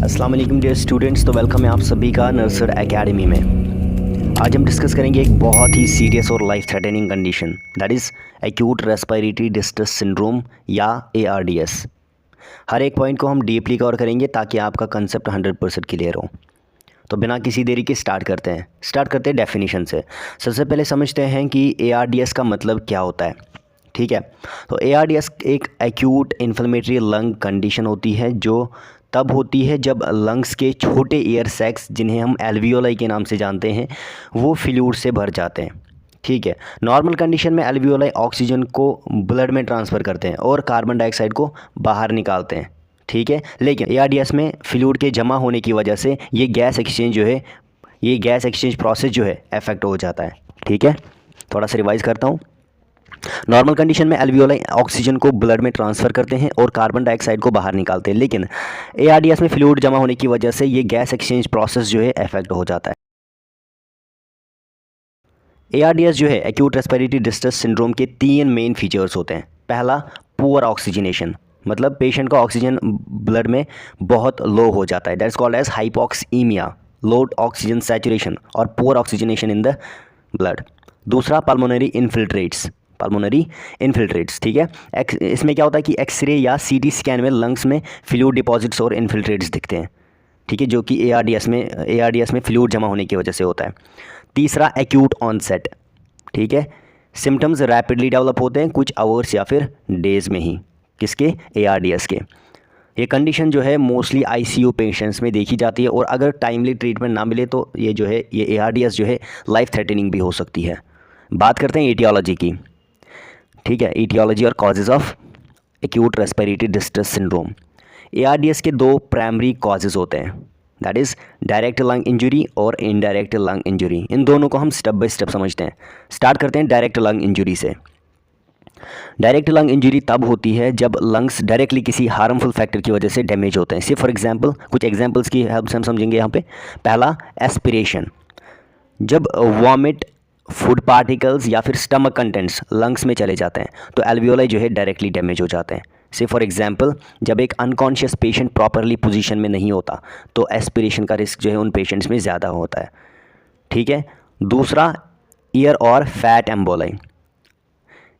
अस्सलाम वालेकुम dear students, तो वेलकम है आप सभी का नर्सर एकेडमी में। आज हम डिस्कस करेंगे एक बहुत ही सीरियस और life threatening condition, that is acute respiratory distress syndrome या ARDS। हर एक पॉइंट को हम डीपली कवर करेंगे ताकि आपका कंसेप्ट 100% क्लियर हो। तो बिना किसी देरी के स्टार्ट करते हैं डेफिनेशन से। सबसे पहले समझते हैं कि ARDS का मतलब क्या होता है। ठीक है, तो ARDS एक एक्यूट इन्फ्लेमेटरी लंग कंडीशन होती है जो तब होती है जब लंग्स के छोटे एयर सैक्स, जिन्हें हम एल्वियोलाई के नाम से जानते हैं, वो फ्लूइड से भर जाते हैं। ठीक है, नॉर्मल कंडीशन में एल्वियोलाई ऑक्सीजन को ब्लड में ट्रांसफ़र करते हैं और कार्बन डाइऑक्साइड को बाहर निकालते हैं। ठीक है, लेकिन ARDS में फ्लूइड के जमा होने की वजह से ये गैस एक्सचेंज प्रोसेस जो है अफेक्ट हो जाता है। ठीक है, थोड़ा सा रिवाइज़ करता हूँ। नॉर्मल कंडीशन में एल्वियोलाई ऑक्सीजन को ब्लड में ट्रांसफ़र करते हैं और कार्बन डाइऑक्साइड को बाहर निकालते हैं, लेकिन ARDS में फ्लूइड जमा होने की वजह से ये गैस एक्सचेंज प्रोसेस जो है अफेक्ट हो जाता है। ARDS जो है एक्यूट रेस्पिरेटरी डिस्ट्रेस सिंड्रोम के 3 मेन फीचर्स होते हैं। पहला, पुअर ऑक्सीजनेशन, मतलब पेशेंट का ऑक्सीजन ब्लड में बहुत लो हो जाता है, that's called as hypoxemia, low oxygen saturation और poor oxygenation in the blood. दूसरा, पल्मोनरी इन्फिल्ट्रेट्स। ठीक है, इसमें क्या होता है कि एक्सरे या CT स्कैन में लंग्स में फ्लूइड डिपॉजिट्स और इन्फिल्ट्रेट्स दिखते हैं। ठीक है, जो कि ARDS में फ्लूइड जमा होने की वजह से होता है। तीसरा, एक्यूट ऑनसेट। ठीक है, सिम्टम्स रैपिडली डेवलप होते हैं कुछ आवर्स या फिर डेज़ में ही। किसके? ARDS के। ये कंडीशन जो है मोस्टली ICU पेशेंट्स में देखी जाती है और अगर टाइमली ट्रीटमेंट ना मिले तो ये ARDS जो है लाइफ थ्रेटनिंग भी हो सकती है। बात करते हैं ईटियोलॉजी की। ठीक है, ईटियोलॉजी और causes of acute respiratory distress syndrome. ARDS के 2 प्राइमरी कॉजेज़ होते हैं, that is direct lung injury और इनडायरेक्ट लंग इंजरी। इन दोनों को हम स्टेप बाय स्टेप समझते हैं। स्टार्ट करते हैं डायरेक्ट लंग इंजरी से। डायरेक्ट लंग इंजरी तब होती है जब लंग्स डायरेक्टली किसी हार्मफुल फैक्टर की वजह से डैमेज होते हैं। फॉर एग्जांपल, कुछ एग्जांपल्स की हेल्प से हम समझेंगे यहाँ पे। पहला, एस्पिरेशन, जब वॉमिट, फूड पार्टिकल्स या फिर स्टमक कंटेंट्स लंग्स में चले जाते हैं तो एल्वियोलाई जो है डायरेक्टली डैमेज हो जाते हैं। फॉर एग्जांपल, जब एक अनकॉन्शियस पेशेंट प्रॉपरली पोजीशन में नहीं होता तो एस्पिरेशन का रिस्क जो है उन पेशेंट्स में ज़्यादा होता है। ठीक है, दूसरा, ईयर और फैट एम्बोलाई,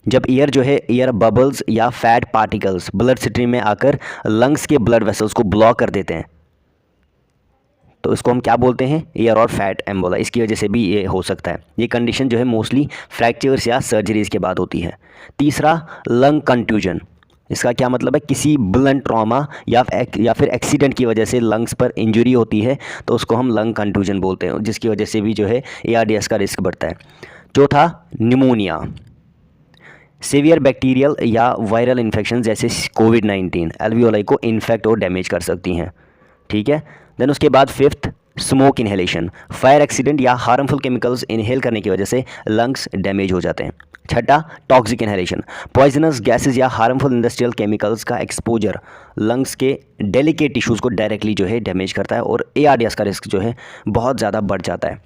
जब ईयर बबल्स या फैट पार्टिकल्स ब्लड स्ट्रीम में आकर लंग्स के ब्लड वेसल्स को ब्लॉक कर देते हैं तो इसको हम क्या बोलते हैं? ईयर और फैट एम्बोला। इसकी वजह से भी ये हो सकता है। ये कंडीशन जो है मोस्टली फ्रैक्चर्स या सर्जरीज के बाद होती है। तीसरा, लंग कंट्यूजन, इसका क्या मतलब है? किसी ब्लंट ट्रॉमा या फिर एक्सीडेंट की वजह से लंग्स पर इंजरी होती है तो उसको हम लंग कंट्यूजन बोलते हैं, जिसकी वजह से भी जो है ARDS का रिस्क बढ़ता है। चौथा, निमोनिया, सीवियर बैक्टीरियल या वायरल इन्फेक्शन जैसे COVID-19 एल्वियोलाई को इन्फेक्ट और डैमेज कर सकती हैं। ठीक है, देन उसके बाद fifth, smoke inhalation, fire accident या हार्मफुल केमिकल्स इनहेल करने की वजह से लंग्स डैमेज हो जाते हैं। छठा, टॉक्सिक इन्हेलेशन, पॉइजनस गैसेस या हार्मफुल इंडस्ट्रियल केमिकल्स का एक्सपोजर लंग्स के डेलिकेट टिश्यूज़ को डायरेक्टली जो है डैमेज करता है और ARDS का रिस्क जो है बहुत ज़्यादा बढ़ जाता है।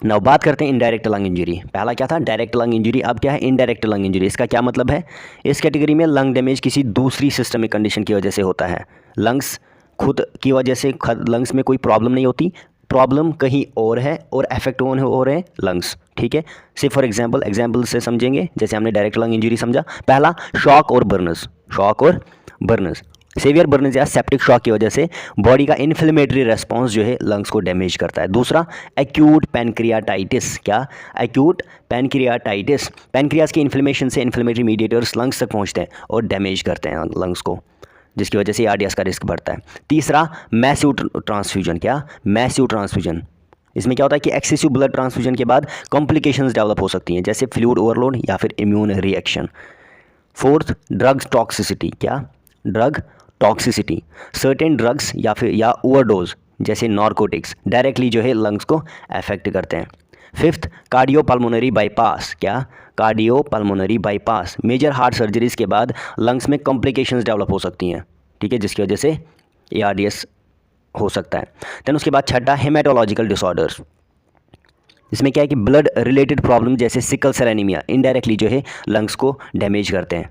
नाउ बात करते हैं इनडायरेक्ट लंग इंजरी। पहला क्या था? Direct lung injury. अब क्या है? Indirect lung injury. इसका क्या मतलब है? इस कैटेगरी में लंग डैमेज किसी दूसरी सिस्टमिक कंडीशन की वजह से होता है। लंग्स खुद की वजह से लंग्स में कोई प्रॉब्लम नहीं होती, प्रॉब्लम कहीं और है और अफेक्ट हो रहे हैं लंग्स। ठीक है, फॉर एग्जाम्पल से समझेंगे। जैसे हमने डायरेक्ट लंग इंजरी समझा। पहला, शॉक और बर्नर्स, सेवियर बर्नर्स या सेप्टिक शॉक की वजह से बॉडी का इन्फ्लेमेटरी रेस्पॉन्स जो है लंग्स को डैमेज करता है। दूसरा, एक्यूट पैनक्रियाटाइटिस। क्या? एक्यूट पैनक्रियाटाइटिस, पैनक्रियाज की इन्फ्लेमेशन से इन्फ्लेमेटरी मीडिएटर्स लंग्स तक पहुंचते हैं और डैमेज करते हैं लंग्स को, जिसकी वजह से ARDS का रिस्क बढ़ता है। तीसरा, मैसिव ट्रांसफ्यूजन। क्या? मैसिव ट्रांसफ्यूजन, इसमें क्या होता है कि एक्सेसिव ब्लड ट्रांसफ्यूजन के बाद कॉम्प्लिकेशंस डेवलप हो सकती हैं, जैसे फ्लूइड ओवरलोड या फिर immune reaction. Fourth, drugs toxicity. क्या? ड्रग टॉक्सिसिटी, सर्टेन ड्रग्स या ओवरडोज जैसे नारकोटिक्स डायरेक्टली जो है लंग्स को अफेक्ट करते हैं। Fifth, cardiopulmonary bypass. क्या? Cardiopulmonary bypass, major heart surgeries के बाद लंग्स में कॉम्प्लिकेशंस डेवलप हो सकती हैं। ठीक है, जिसकी वजह से ARDS हो सकता है। देन उसके बाद छठा, हेमेटोलॉजिकल डिसऑर्डर्स। इसमें क्या है कि ब्लड रिलेटेड प्रॉब्लम जैसे सिकल सेल एनीमिया इनडायरेक्टली जो है लंग्स को डैमेज करते हैं।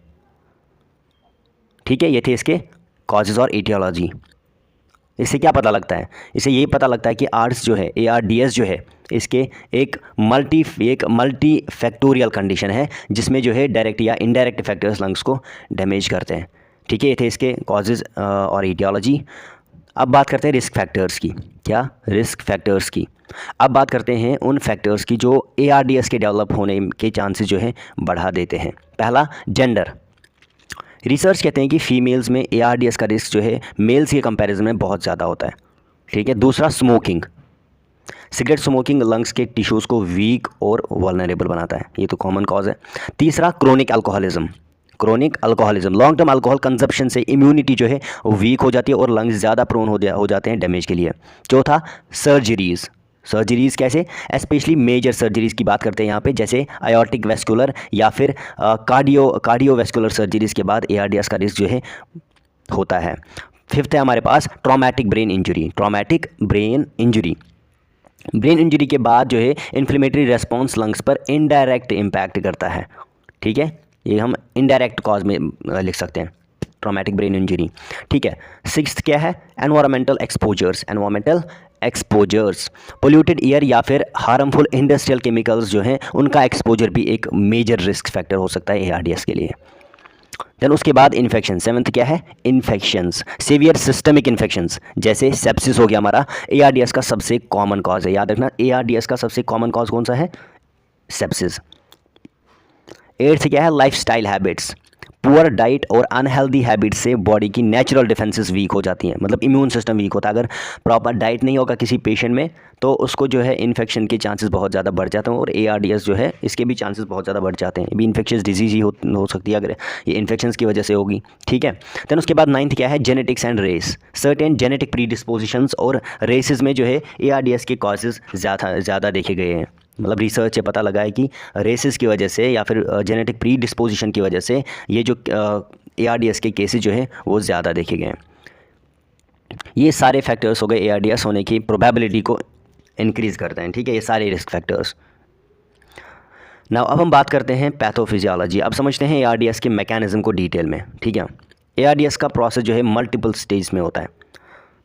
ठीक है, ये थे इसके कॉजेज़ और एटियोलॉजी। इससे क्या पता लगता है? इससे यही पता लगता है कि आर्ट्स जो है, ARDS जो है, इसके एक मल्टी फैक्टोरियल कंडीशन है जिसमें जो है डायरेक्ट या इनडायरेक्ट फैक्टर्स लंग्स को डैमेज करते हैं। ठीक है, ये थे इसके कॉजेज़ और ईटियोलॉजी। अब बात करते हैं रिस्क फैक्टर्स की। क्या? रिस्क फैक्टर्स की। अब बात करते हैं उन फैक्टर्स की जो ARDS के डेवलप होने के चांसेस जो है बढ़ा देते हैं। पहला, जेंडर। रिसर्च कहते हैं कि फीमेल्स में ARDS का रिस्क जो है मेल्स के कंपैरिजन में बहुत ज़्यादा होता है। ठीक है। दूसरा, स्मोकिंग। सिगरेट स्मोकिंग लंग्स के टिश्यूज़ को वीक और वल्नरेबल बनाता है, ये तो कॉमन कॉज है। तीसरा, chronic alcoholism. Long term alcohol consumption से इम्यूनिटी जो है वो वीक हो जाती है और लंग्स ज़्यादा प्रोन हो जाते हैं डैमेज के लिए। चौथा, सर्जरीज़ कैसे? स्पेशली मेजर सर्जरीज़ की बात करते हैं यहाँ पे, जैसे आयोर्टिक वेस्कुलर या फिर कार्डियोवेस्कुलर सर्जरीज़ के बाद ARDS का रिस्क जो है होता है। फिफ्थ है हमारे पास ट्रॉमेटिक ब्रेन इंजरी के बाद जो है इन्फ्लेमेटरी रेस्पॉन्स लंग्स पर इनडायरेक्ट इम्पैक्ट करता है। ठीक है, ये हम इनडायरेक्ट कॉज में लिख सकते हैं, ट्रॉमेटिक ब्रेन इंजरी। ठीक है। सिक्स्थ क्या है? Environmental exposures. पोल्यूटेड एयर या फिर हार्मफुल इंडस्ट्रियल केमिकल्स जो हैं उनका एक्सपोजर भी एक मेजर रिस्क फैक्टर हो सकता है ARDS के लिए। देन उसके बाद इन्फेक्शन। सेवन्थ क्या है? इन्फेक्शंस, सीवियर सिस्टमिक इन्फेक्शंस, जैसे सेप्सिस हो गया हमारा, ARDS का सबसे कॉमन कॉज है। याद रखना, ARDS का सबसे कॉमन कॉज कौन सा है? सेप्सिस। एट्थ क्या है? Lifestyle habits. पुअर डाइट और अनहेल्दी हैबिट्स से बॉडी की नेचुरल डिफेंसेस वीक हो जाती हैं, मतलब इम्यून सिस्टम वीक होता है। अगर प्रॉपर डाइट नहीं होगा किसी पेशेंट में तो उसको जो है इन्फेक्शन के चांसेस बहुत ज़्यादा बढ़ जाते हैं और ARDS जो है इसके भी चांसेस बहुत ज़्यादा बढ़ जाते हैं। ये भी इन्फेक्शियस डिजीज़ ही हो सकती है अगर ये इन्फेक्शंस की वजह से होगी। ठीक है। देन उसके बाद नाइन्थ क्या है? Genetics and race. Certain genetic predispositions और रेसेस में जो है ARDS के कॉजेज़ ज़्यादा देखे गए हैं। मतलब रिसर्च से पता लगा है कि रेसेस की वजह से या फिर जेनेटिक प्री डिस्पोजिशन की वजह से ये जो ARDS के केसेस जो हैं वो ज़्यादा देखे गए हैं। ये सारे फैक्टर्स हो गए ARDS होने की प्रोबेबिलिटी को इंक्रीज़ करते हैं। ठीक है, ये सारे रिस्क फैक्टर्स। नाउ अब हम बात करते हैं पैथोफिजियोलॉजी। अब समझते हैं ARDS के मैकेनिज़्म को डिटेल में। ठीक है। ARDS का प्रोसेस जो है मल्टीपल स्टेज में होता है।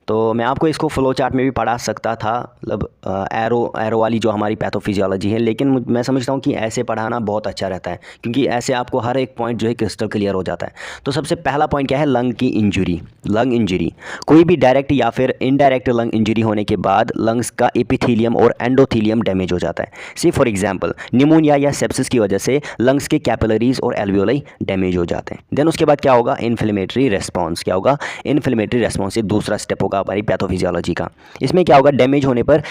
तो मैं आपको इसको फ्लो चार्ट में भी पढ़ा सकता था, मतलब एरो वाली जो हमारी पैथोफिजियोलॉजी है, लेकिन मैं समझता हूँ कि ऐसे पढ़ाना बहुत अच्छा रहता है क्योंकि ऐसे आपको हर एक पॉइंट जो है क्रिस्टल क्लियर हो जाता है। तो सबसे पहला पॉइंट क्या है? Lung injury. कोई भी डायरेक्ट या फिर इनडायरेक्ट लंग इंजरी होने के बाद लंग्स का एपिथेलियम और एंडोथेलियम डैमेज हो जाता है। सी फॉर एग्जाम्पल निमोनिया या सेप्सिस की वजह से लंग्स के कैपिलरीज और एल्वियोलाई डैमेज हो जाते हैं। देन उसके बाद क्या होगा? Inflammatory response. क्या होगा? Inflammatory response. ये दूसरा स्टेप होगा हमारी पैथोफिजियोलॉजी का। इसमें क्या होगा? डैमेज होने पर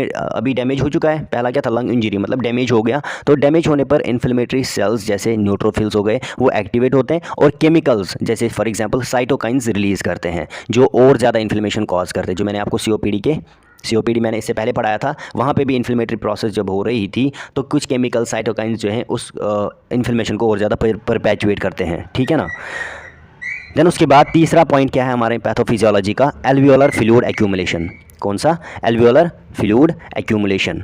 अभी डैमेज हो चुका है, पहला क्या था? लंग इंजरी, मतलब डैमेज हो गया। तो डैमेज होने पर इन्फ्लेमेटरी सेल्स जैसे न्यूट्रोफिल्स हो गए वो एक्टिवेट होते हैं और केमिकल्स जैसे फॉर एग्जांपल साइटोकाइंस रिलीज करते हैं जो और ज़्यादा इन्फ्लेमेशन कॉज करते हैं। जो मैंने आपको COPD मैंने इससे पहले पढ़ाया था, वहाँ पे भी इन्फ्लेमेटरी प्रोसेस जब हो रही थी तो कुछ केमिकल साइटोकाइंस जो हैं उस इन्फ्लेमेशन को और ज़्यादा परपेचुएट करते हैं। ठीक है ना। देन उसके बाद तीसरा पॉइंट क्या है हमारे पैथोफिजियोलॉजी का? Alveolar fluid accumulation. कौन सा? Alveolar fluid accumulation.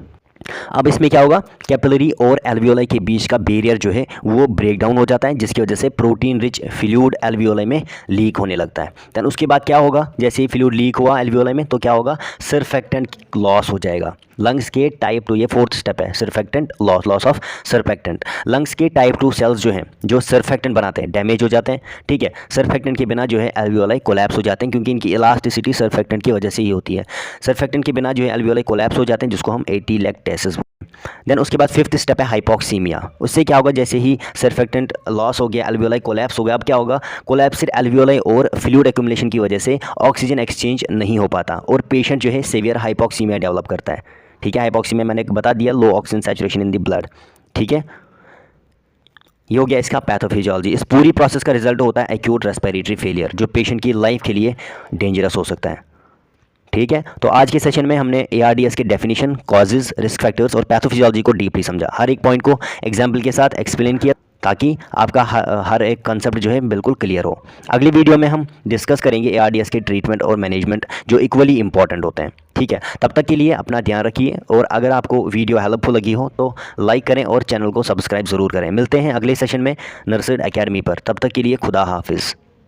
अब इसमें क्या होगा? कैपिलरी और एल्वियोलाई के बीच का बैरियर जो है वो ब्रेक डाउन हो जाता है जिसकी वजह से प्रोटीन रिच फ्लूइड एल्वियोलाई में लीक होने लगता है। देन उसके बाद क्या होगा? जैसे ही फ्लूइड लीक हुआ एल्वियोलाई में तो क्या होगा? सर्फेक्टेंट लॉस हो जाएगा। लंग्स के टाइप 2, ये फोर्थ स्टेप है, surfactant loss of surfactant. Lungs के टाइप 2 सेल्स जो हैं जो सर्फेक्टेंट बनाते हैं डैमेज हो जाते हैं। ठीक है। सर्फेक्टेंट के बिना जो है एल्वियोलाई कोलैप्स हो जाते हैं क्योंकि इनकी इलास्टिसिटी सर्फेक्टेंट की वजह से ही होती है। सर्फेक्टेंट के बिना जो है एल्वियोलाई कोलैप्स हो जाते हैं जिसको हम एटीलेक्टेसिस। देन उसके बाद फिफ्थ स्टेप है हाइपोक्सीमिया। उससे क्या होगा? जैसे ही सर्फेक्टेंट लॉस हो गया, एल्वियोलाई कोलैप्स हो गया, अब क्या होगा? कोलैप्स एल्वियोलाई और फ्लूइड एक्यूमुलेशन की वजह से ऑक्सीजन एक्सचेंज नहीं हो पाता और पेशेंट जो है सीवियर हाइपोक्सीमिया डेवलप करता है। ठीक है। हाइपोक्सीमिया मैंने बता दिया, low oxygen saturation in the blood. ठीक है। ये हो गया इसका पैथोफिजियोलॉजी। इस पूरी प्रोसेस का रिजल्ट होता है एक्यूट रेस्पिरेटरी फेलियर जो पेशेंट की लाइफ के लिए डेंजरस हो सकता है। ठीक है। तो आज के सेशन में हमने ARDS के डेफिनेशन, कॉजेज, रिस्क फैक्टर्स और पैथोफिजियोलॉजी को डीपली समझा। हर एक पॉइंट को एग्जाम्पल के साथ एक्सप्लेन किया ताकि आपका हर एक कंसेप्ट जो है बिल्कुल क्लियर हो। अगली वीडियो में हम डिस्कस करेंगे ARDS के ट्रीटमेंट और मैनेजमेंट जो इक्वली इंपॉर्टेंट होते हैं। ठीक है। तब तक के लिए अपना ध्यान रखिए और अगर आपको वीडियो हेल्पफुल लगी हो तो लाइक करें और चैनल को सब्सक्राइब ज़रूर करें। मिलते हैं अगले सेशन में नर्सड एकेडमी पर। तब तक के लिए खुदा हाफिज़।